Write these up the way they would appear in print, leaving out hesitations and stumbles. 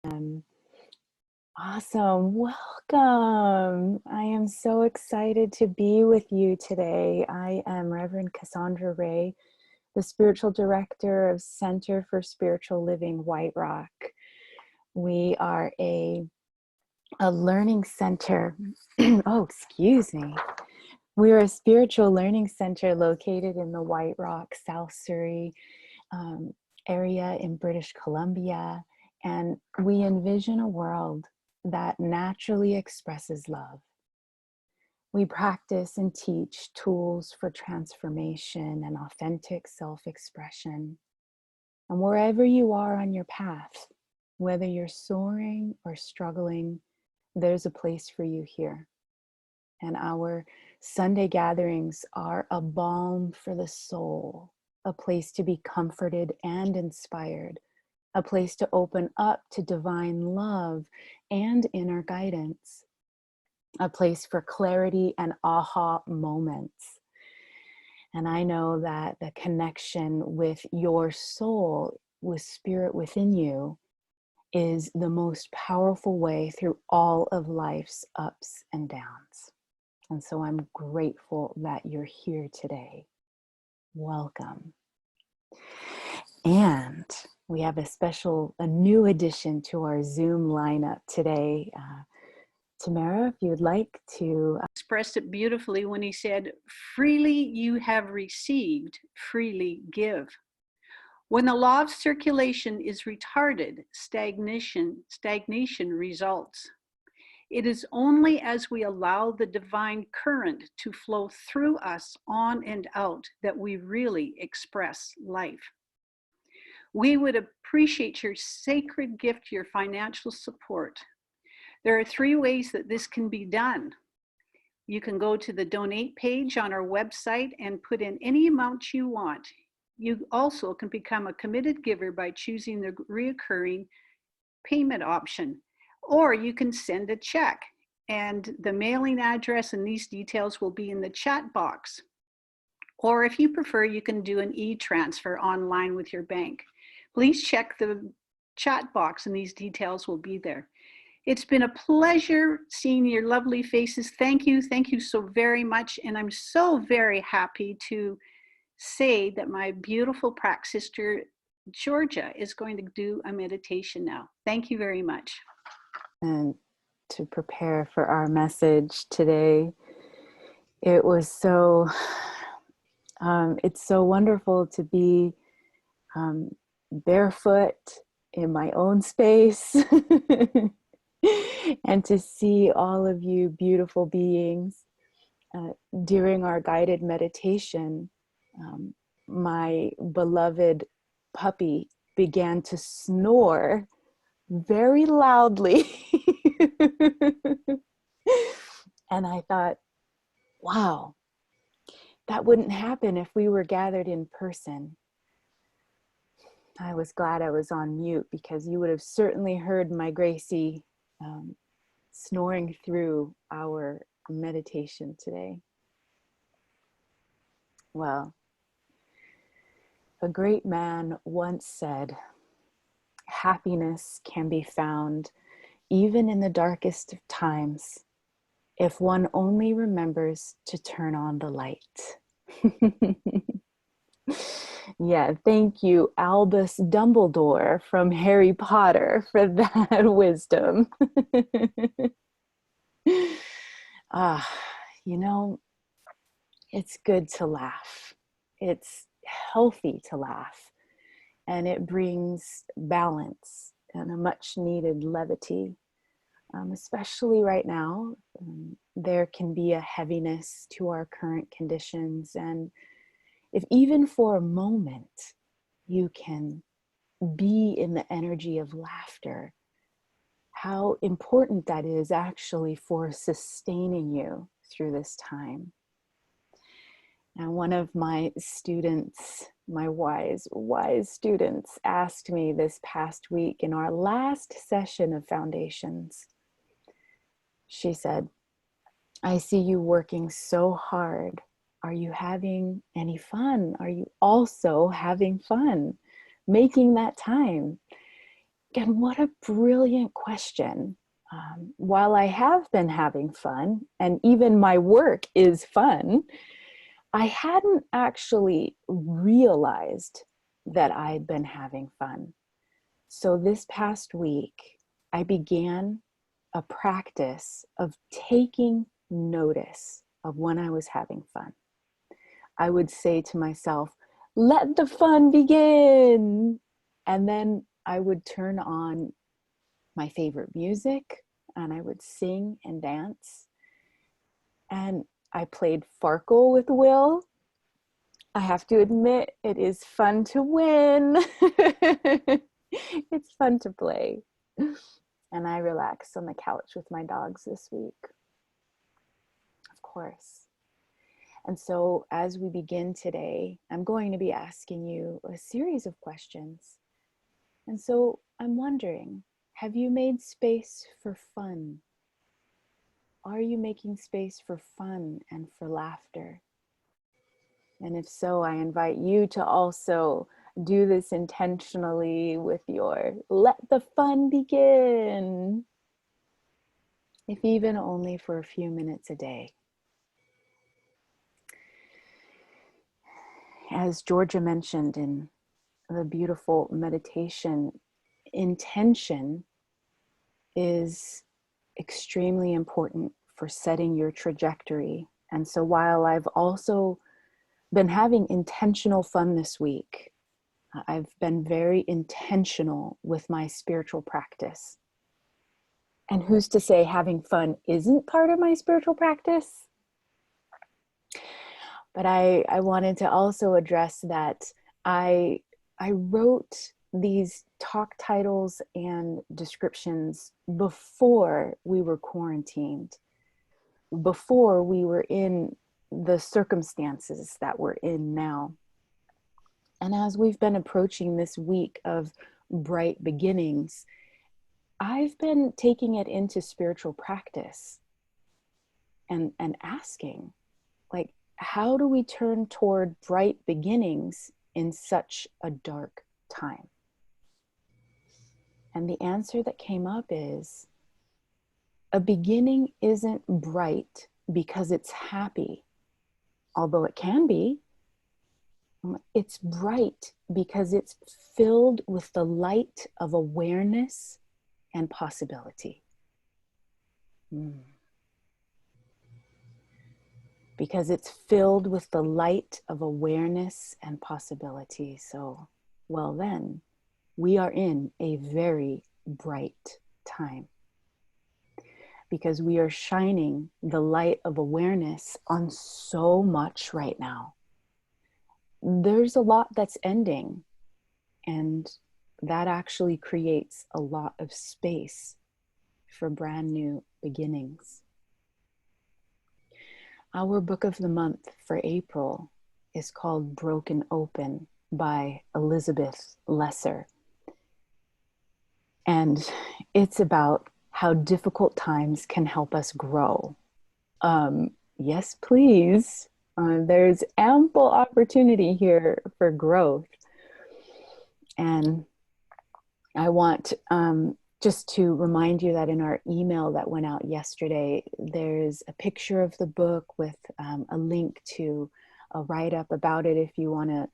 Um, awesome. Welcome. I am so excited to be with you today. I am Reverend Cassandra Rae, the spiritual director of Center for Spiritual Living White Rock. We are a learning center. Oh, excuse me. We're a spiritual learning center located in the White Rock, South Surrey area in British Columbia. And we envision a world that naturally expresses love. We practice and teach tools for transformation and authentic self-expression. And wherever you are on your path, whether you're soaring or struggling, there's a place for you here. And our Sunday gatherings are a balm for the soul, a place to be comforted and inspired, a place to open up to divine love and inner guidance, a place for clarity and aha moments. And I know that the connection with your soul, with spirit within you, is the most powerful way through all of life's ups and downs. And so I'm grateful that you're here today. Welcome. And we have a new addition to our Zoom lineup today. Tamara, if you'd like to. Expressed it beautifully when he said, freely you have received, freely give. When the law of circulation is retarded, stagnation results. It is only as we allow the divine current to flow through us on and out that we really express life. We would appreciate your sacred gift, your financial support. There are 3 ways that this can be done. You can go to the donate page on our website and put in any amount you want. You also can become a committed giver by choosing the reoccurring payment option. Or you can send a check, and the mailing address and these details will be in the chat box. Or if you prefer, you can do an e-transfer online with your bank. Please check the chat box and these details will be there. It's been a pleasure seeing your lovely faces. Thank you so very much. And I'm so very happy to say that my beautiful prac sister, Georgia, is going to do a meditation now. Thank you very much. And to prepare for our message today, it was so, it's so wonderful to be barefoot in my own space and to see all of you beautiful beings. During our guided meditation, my beloved puppy began to snore very loudly. And I thought, wow, that wouldn't happen if we were gathered in person. I was glad I was on mute because you would have certainly heard my Gracie snoring through our meditation today. Well, a great man once said, happiness can be found even in the darkest of times if one only remembers to turn on the light. Yeah, thank you, Albus Dumbledore from Harry Potter, for that wisdom. You know, it's good to laugh. It's healthy to laugh. And it brings balance and a much needed levity. Especially right now, there can be a heaviness to our current conditions. And if even for a moment you can be in the energy of laughter, how important that is actually for sustaining you through this time. And one of my students, my wise students, asked me this past week in our last session of Foundations, she said, I see you working so hard. Are you having any fun? Are you also having fun making that time? And what a brilliant question. While I have been having fun, and even my work is fun, I hadn't actually realized that I'd been having fun. So this past week, I began a practice of taking notice of when I was having fun. I would say to myself, let the fun begin. And then I would turn on my favorite music and I would sing and dance. And I played Farkle with Will. I have to admit, it is fun to win. It's fun to play. And I relaxed on the couch with my dogs this week, of course. And so, as we begin today, I'm going to be asking you a series of questions. And so, I'm wondering, have you made space for fun? Are you making space for fun and for laughter? And if so, I invite you to also do this intentionally with your let the fun begin, if even only for a few minutes a day. As Georgia mentioned in the beautiful meditation, intention is extremely important for setting your trajectory. And so while I've also been having intentional fun this week, I've been very intentional with my spiritual practice. And who's to say having fun isn't part of my spiritual practice? But I wanted to also address that I wrote these talk titles and descriptions before we were quarantined, before we were in the circumstances that we're in now. And as we've been approaching this week of bright beginnings, I've been taking it into spiritual practice and asking, like, how do we turn toward bright beginnings in such a dark time? And the answer that came up is, a beginning isn't bright because it's happy, although it can be. It's bright because it's filled with the light of awareness and possibility. Because it's filled with the light of awareness and possibility. So, well then, we are in a very bright time. Because we are shining the light of awareness on so much right now. There's a lot that's ending, and that actually creates a lot of space for brand new beginnings. Our book of the month for April is called Broken Open by Elizabeth Lesser. And it's about how difficult times can help us grow. Yes, please. There's ample opportunity here for growth. And I want just to remind you that in our email that went out yesterday, there's a picture of the book with a link to a write-up about it. If you want to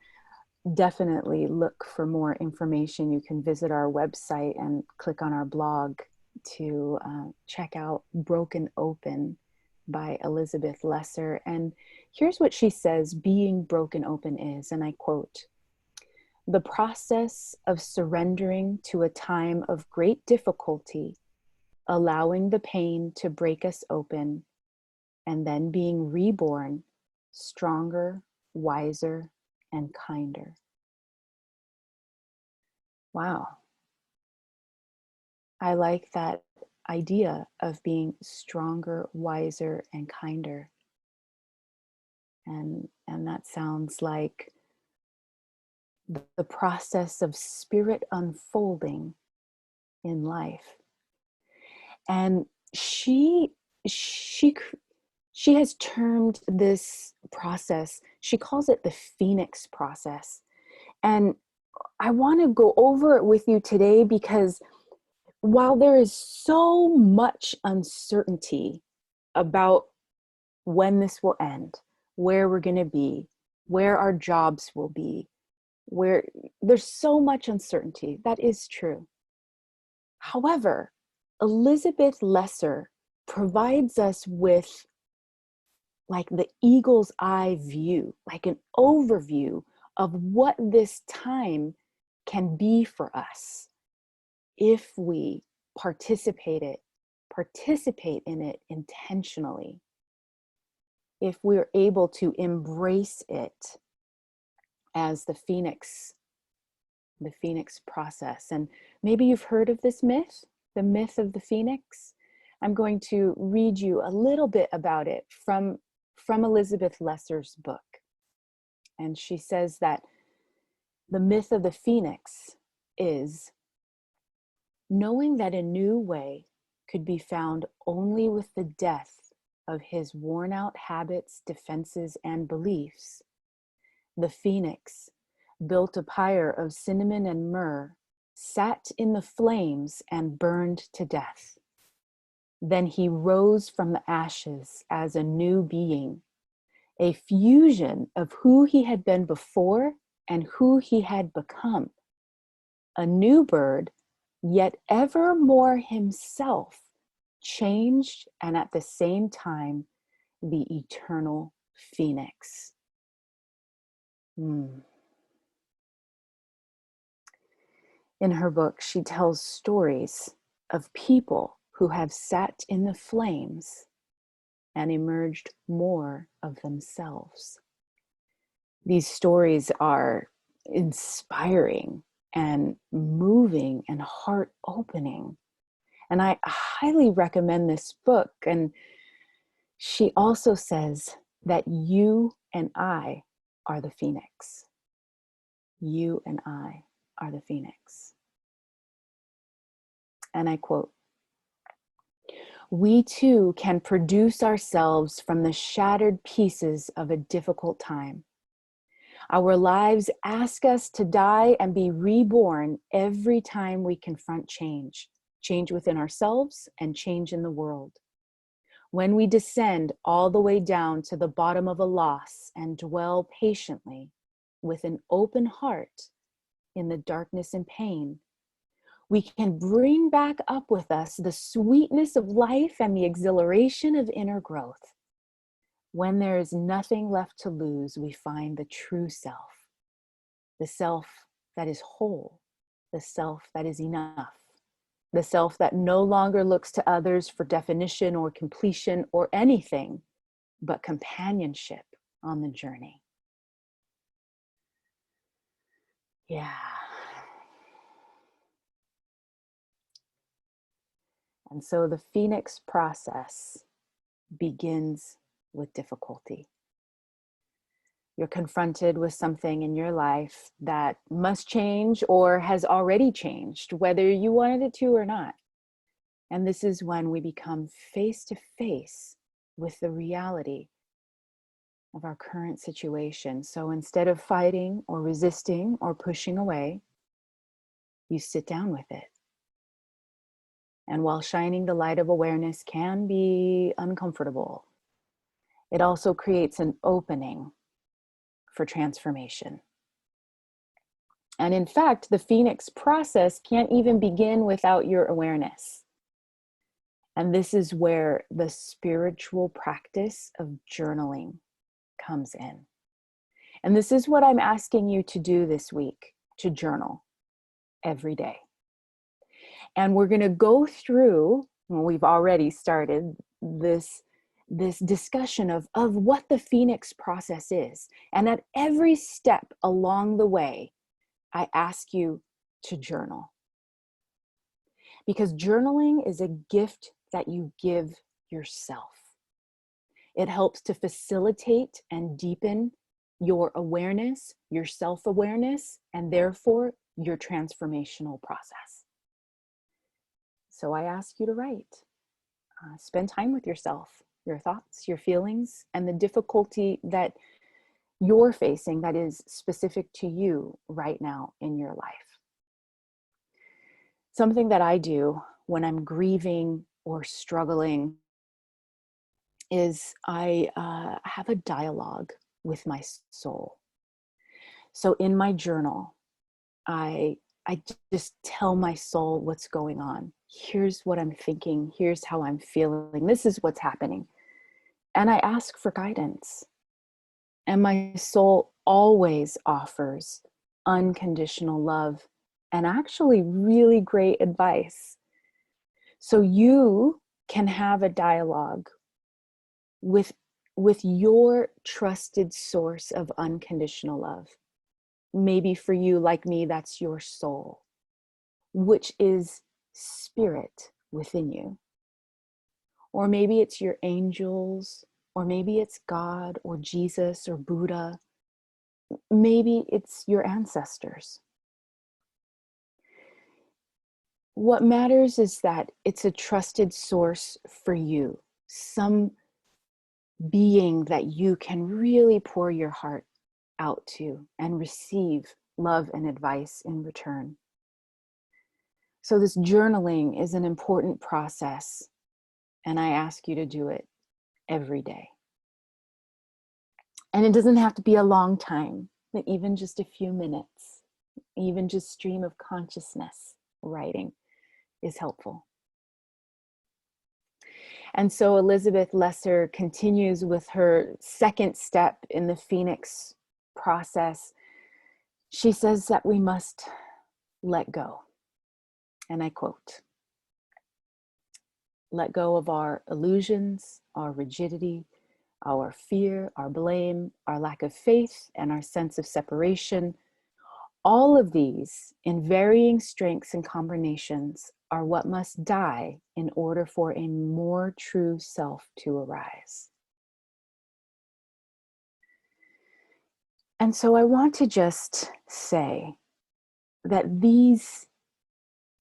definitely look for more information, you can visit our website and click on our blog to check out Broken Open by Elizabeth Lesser. And here's what she says being broken open is, and I quote, "The process of surrendering to a time of great difficulty, allowing the pain to break us open, and then being reborn, stronger, wiser, and kinder." Wow. I like that idea of being stronger, wiser, and kinder. And that sounds like the process of spirit unfolding in life. And she has termed this process, she calls it the Phoenix process. And I want to go over it with you today because while there is so much uncertainty about when this will end, where we're going to be, where our jobs will be, where there's so much uncertainty, that is true. However, Elizabeth Lesser provides us with like the eagle's eye view, like an overview of what this time can be for us if we participate in it intentionally, if we're able to embrace it as the phoenix process. And maybe you've heard of this myth, the myth of the phoenix. I'm going to read you a little bit about it from Elizabeth Lesser's book. And she says that the myth of the phoenix is knowing that a new way could be found only with the death of his worn out habits, defenses, and beliefs. The phoenix built a pyre of cinnamon and myrrh, sat in the flames, and burned to death. Then he rose from the ashes as a new being, a fusion of who he had been before and who he had become. A new bird, yet ever more himself, changed and at the same time the eternal phoenix. In her book, she tells stories of people who have sat in the flames and emerged more of themselves. These stories are inspiring and moving and heart-opening. And I highly recommend this book. And she also says that you and I are the phoenix. You and I are the phoenix. And I quote, "We too can produce ourselves from the shattered pieces of a difficult time. Our lives ask us to die and be reborn every time we confront change within ourselves and change in the world. When we descend all the way down to the bottom of a loss and dwell patiently with an open heart in the darkness and pain, we can bring back up with us the sweetness of life and the exhilaration of inner growth. When there is nothing left to lose, we find the true self, the self that is whole, the self that is enough, the self that no longer looks to others for definition or completion or anything but companionship on the journey." Yeah. And so the phoenix process begins with difficulty. You're confronted with something in your life that must change or has already changed, whether you wanted it to or not. And this is when we become face to face with the reality of our current situation. So instead of fighting or resisting or pushing away, you sit down with it. And while shining the light of awareness can be uncomfortable, it also creates an opening for transformation. And in fact, the phoenix process can't even begin without your awareness. And this is where the spiritual practice of journaling comes in. And this is what I'm asking you to do this week, to journal every day. And we're going to go through, well, we've already started this discussion of what the phoenix process is. And at every step along the way, I ask you to journal. Because journaling is a gift that you give yourself. It helps to facilitate and deepen your awareness, your self-awareness, and therefore your transformational process. So I ask you to write. Spend time with yourself, your thoughts, your feelings, and the difficulty that you're facing that is specific to you right now in your life. Something that I do when I'm grieving or struggling is I have a dialogue with my soul. So in my journal, I just tell my soul what's going on. Here's what I'm thinking. Here's how I'm feeling. This is what's happening. And I ask for guidance. And my soul always offers unconditional love and actually really great advice. So you can have a dialogue with your trusted source of unconditional love. Maybe for you, like me, that's your soul, which is spirit within you. Or maybe it's your angels, or maybe it's God or Jesus or Buddha. Maybe it's your ancestors. What matters is that it's a trusted source for you, some being that you can really pour your heart out to and receive love and advice in return. So this journaling is an important process, and I ask you to do it every day. And it doesn't have to be a long time, but even just a few minutes, even just stream of consciousness writing is helpful. And so Elizabeth Lesser continues with her second step in the Phoenix process. She says that we must let go. And I quote, "Let go of our illusions, our rigidity, our fear, our blame, our lack of faith, and our sense of separation. All of these, in varying strengths and combinations, are what must die in order for a more true self to arise." And so I want to just say that these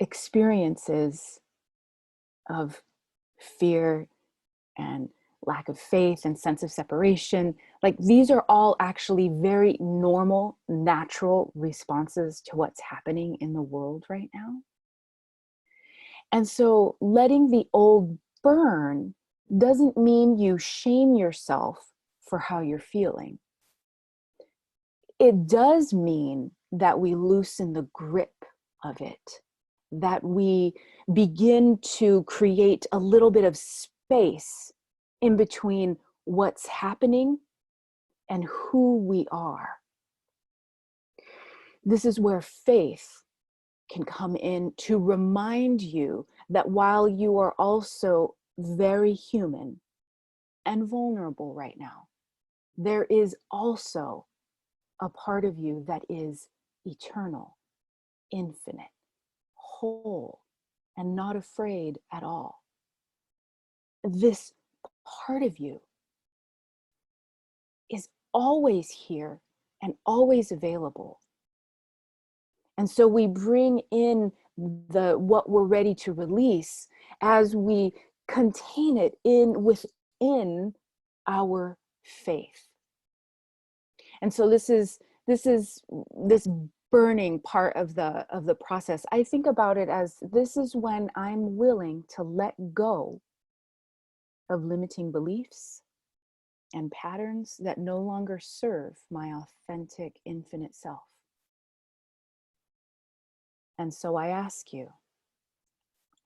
experiences of fear and lack of faith and sense of separation, like these are all actually very normal, natural responses to what's happening in the world right now. And so letting the old burn doesn't mean you shame yourself for how you're feeling. It does mean that we loosen the grip of it, that we begin to create a little bit of space in between what's happening and who we are. This is where faith can come in to remind you that while you are also very human and vulnerable right now, there is also a part of you that is eternal, infinite, whole, and not afraid at all. This part of you is always here and always available. And so we bring in what we're ready to release as we contain it within our faith. And so this burning part of the process. I think about it as this is when I'm willing to let go of limiting beliefs and patterns that no longer serve my authentic, infinite self. And so I ask you,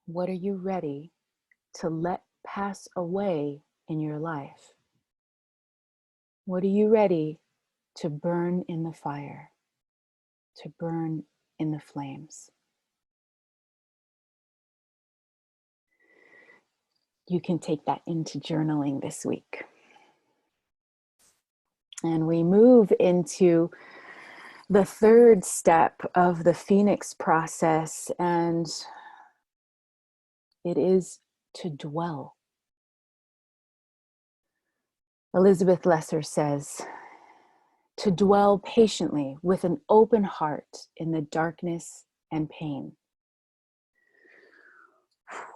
what are you ready to let pass away in your life? What are you ready to burn in the fire, to burn in the flames? You can take that into journaling this week. And we move into the third step of the Phoenix process, and it is to dwell. Elizabeth Lesser says, to dwell patiently with an open heart in the darkness and pain.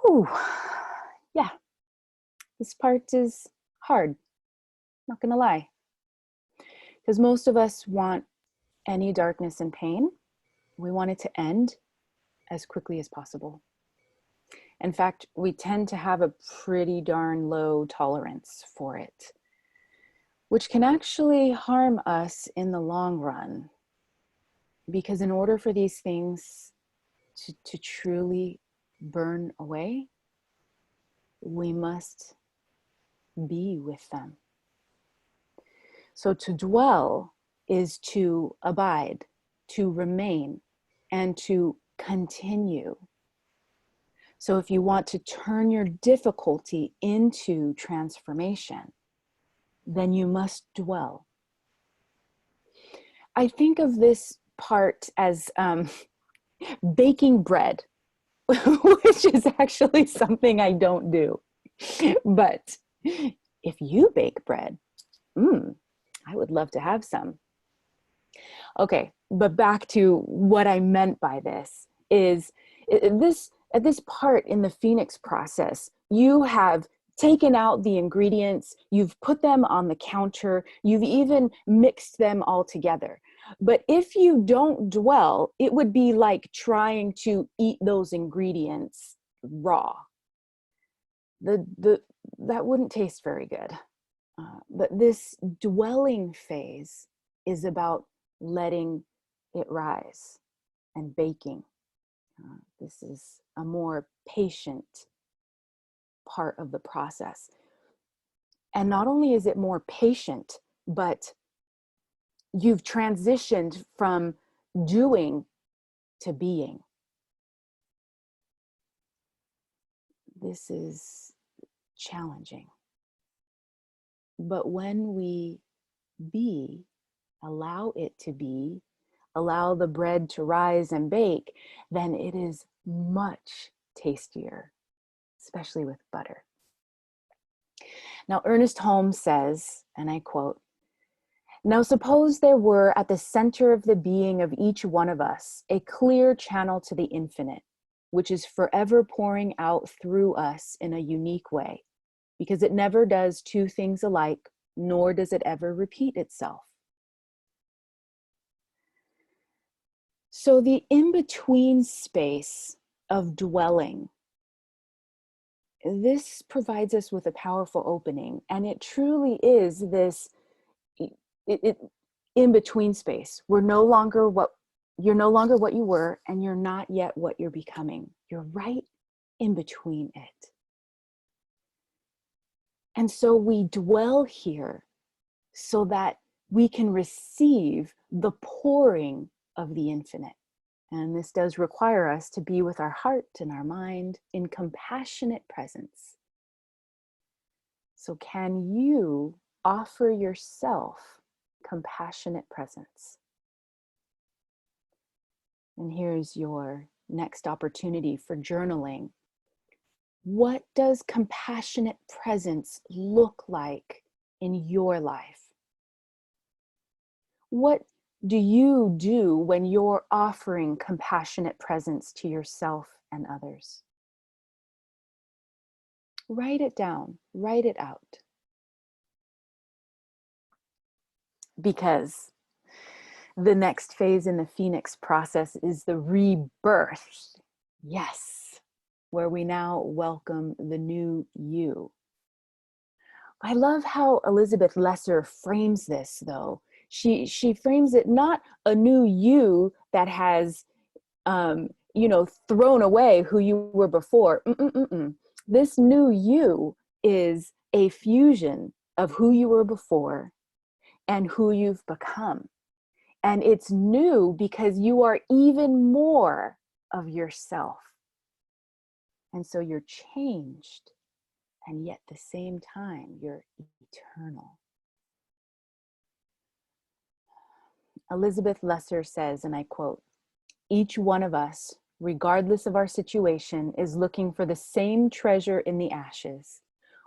Whew. Yeah, this part is hard, not gonna lie. Because most of us want any darkness and pain, we want it to end as quickly as possible. In fact, we tend to have a pretty darn low tolerance for it, which can actually harm us in the long run. Because in order for these things to truly burn away, we must be with them. So to dwell is to abide, to remain, and to continue. So if you want to turn your difficulty into transformation, then you must dwell. I think of this part as baking bread, which is actually something I don't do. But if you bake bread, I would love to have some. Okay, but back to what I meant by this is at this part in the Phoenix process, you have taken out the ingredients, you've put them on the counter, you've even mixed them all together. But if you don't dwell, it would be like trying to eat those ingredients raw. That wouldn't taste very good. But this dwelling phase is about letting it rise and baking. This is a more patient part of the process. And not only is it more patient, but you've transitioned from doing to being. This is challenging. But when we be, allow it to be, allow the bread to rise and bake, then it is much tastier, especially with butter. Now, Ernest Holmes says, and I quote, "Now suppose there were at the center of the being of each one of us a clear channel to the infinite, which is forever pouring out through us in a unique way, because it never does two things alike, nor does it ever repeat itself." So the in-between space of dwelling, this provides us with a powerful opening, and it truly is this in-between space. You're no longer what you were, and you're not yet what you're becoming. You're right in between it. And so we dwell here so that we can receive the pouring of the infinite. And this does require us to be with our heart and our mind in compassionate presence. So can you offer yourself compassionate presence? And here's your next opportunity for journaling. What does compassionate presence look like in your life? What do you do when you're offering compassionate presence to yourself and others? Write it down, write it out. Because the next phase in the Phoenix process is the rebirth. Yes, where we now welcome the new you. I love how Elizabeth Lesser frames this, though. She frames it not a new you that has, thrown away who you were before. This new you is a fusion of who you were before and who you've become. And it's new because you are even more of yourself. And so you're changed, and yet at the same time, you're eternal. Elizabeth Lesser says, and I quote, "Each one of us, regardless of our situation, is looking for the same treasure in the ashes.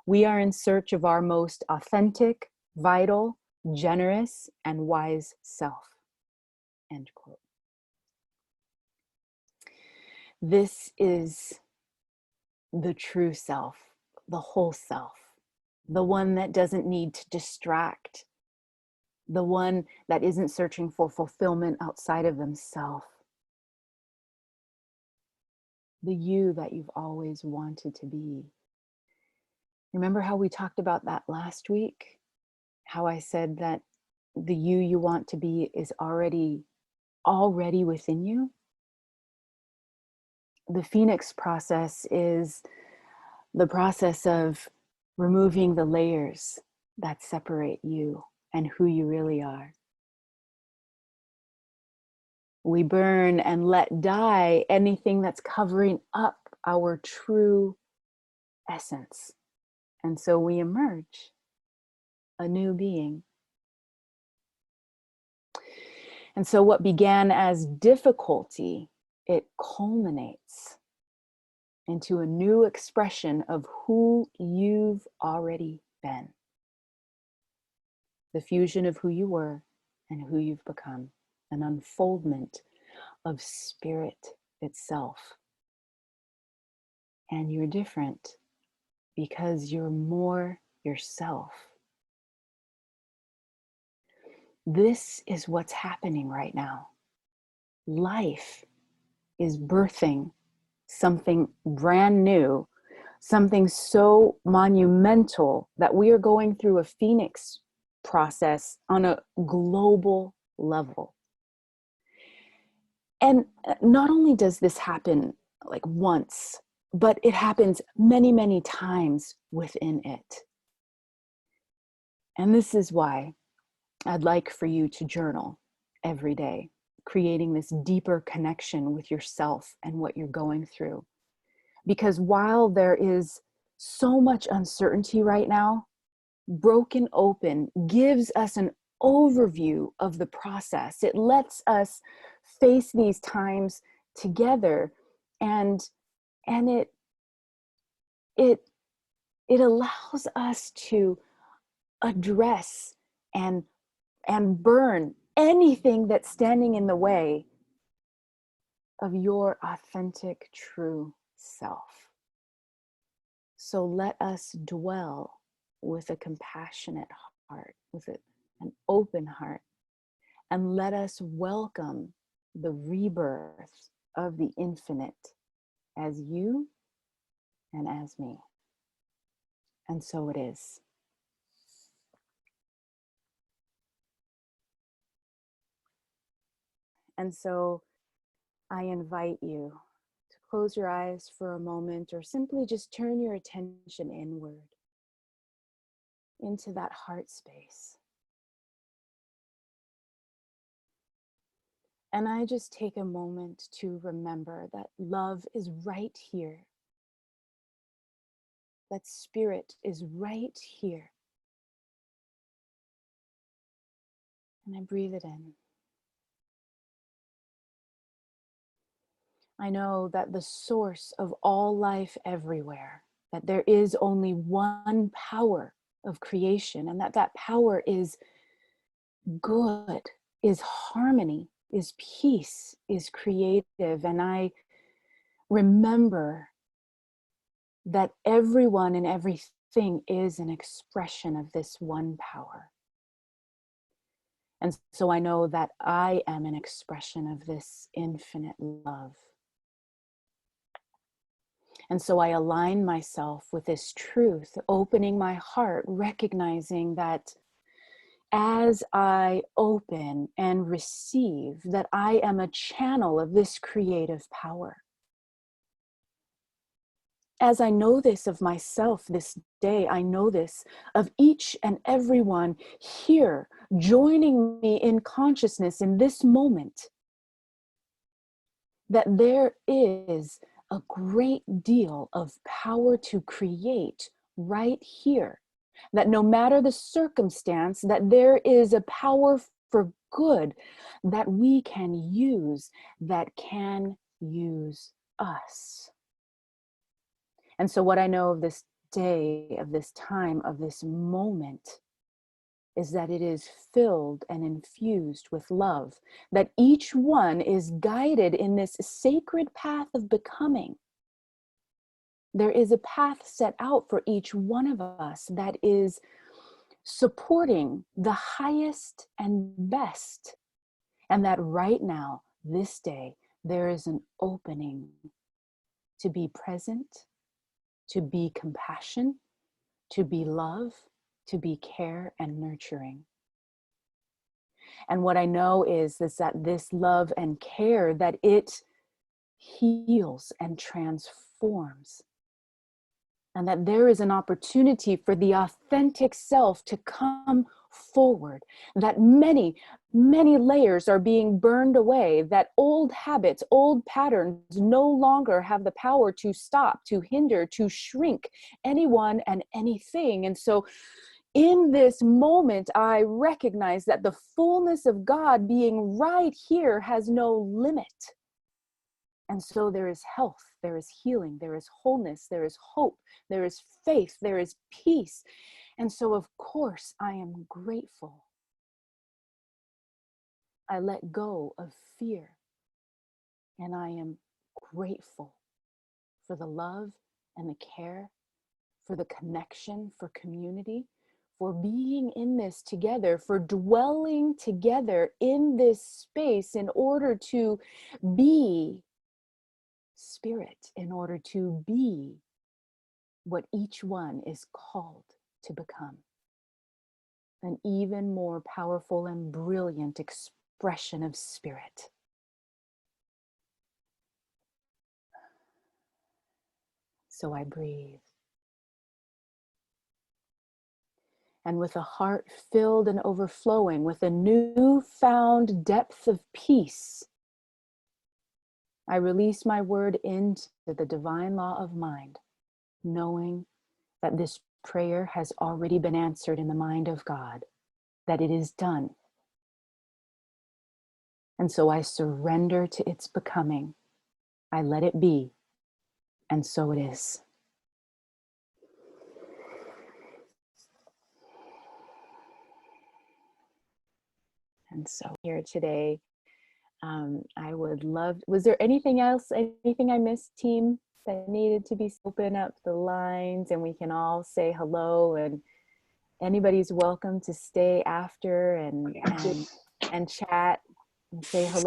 We are in search of our most authentic, vital, generous, and wise self." End quote. This is the true self, the whole self, the one that doesn't need to distract the one that isn't searching for fulfillment outside of themselves, the you that you've always wanted to be. Remember how we talked about that last week? How I said that the you want to be is already within you? The Phoenix process is the process of removing the layers that separate you and who you really are. We burn and let die anything that's covering up our true essence. And so we emerge a new being. And so what began as difficulty, it culminates into a new expression of who you've already been. The fusion of who you were and who you've become, an unfoldment of spirit itself. And you're different because you're more yourself. This is what's happening right now. Life is birthing something brand new, something so monumental that we are going through a Phoenix process on a global level. And not only does this happen like once, but it happens many, many times within it. And this is why I'd like for you to journal every day, creating this deeper connection with yourself and what you're going through. Because while there is so much uncertainty right now, Broken Open gives us an overview of the process. It lets us face these times together, and it allows us to address and burn anything that's standing in the way of your authentic true self. So let us dwell with a compassionate heart, with an open heart, and let us welcome the rebirth of the infinite as you and as me. And so it is. And so I invite you to close your eyes for a moment, or simply just turn your attention inward into that heart space. And I just take a moment to remember that love is right here, that spirit is right here. And I breathe it in. I know that the source of all life everywhere, that there is only one power of creation, and that power is good, is harmony, is peace, is creative. And I remember that everyone and everything is an expression of this one power. And so I know that I am an expression of this infinite love. And so I align myself with this truth, opening my heart, recognizing that as I open and receive, that I am a channel of this creative power. As I know this of myself this day, I know this of each and every one here, joining me in consciousness in this moment, that there is a great deal of power to create right here. That no matter the circumstance, that there is a power for good that we can use, that can use us. And so what I know of this day, of this time, of this moment, is that it is filled and infused with love, that each one is guided in this sacred path of becoming. There is a path set out for each one of us that is supporting the highest and best. And that right now, this day, there is an opening to be present, to be compassion, to be love, to be care and nurturing. And what I know is that this love and care, that it heals and transforms. And that there is an opportunity for the authentic self to come forward, that many, many layers are being burned away, that old habits, old patterns no longer have the power to stop, to hinder, to shrink anyone and anything. And so in this moment, I recognize that the fullness of God being right here has no limit. And so there is health, there is healing, there is wholeness, there is hope, there is faith, there is peace. And so, of course, I am grateful. I let go of fear, and I am grateful for the love and the care, for the connection, for community, for being in this together, for dwelling together in this space in order to be spirit, in order to be what each one is called to become. An even more powerful and brilliant expression of spirit. So I breathe. And with a heart filled and overflowing with a newfound depth of peace, I release my word into the divine law of mind, knowing that this prayer has already been answered in the mind of God, that it is done. And so I surrender to its becoming. I let it be, and so it is. And so here today, I would love, was there anything else, anything I missed, team, that needed to be open up the lines and we can all say hello, and anybody's welcome to stay after and chat and say hello.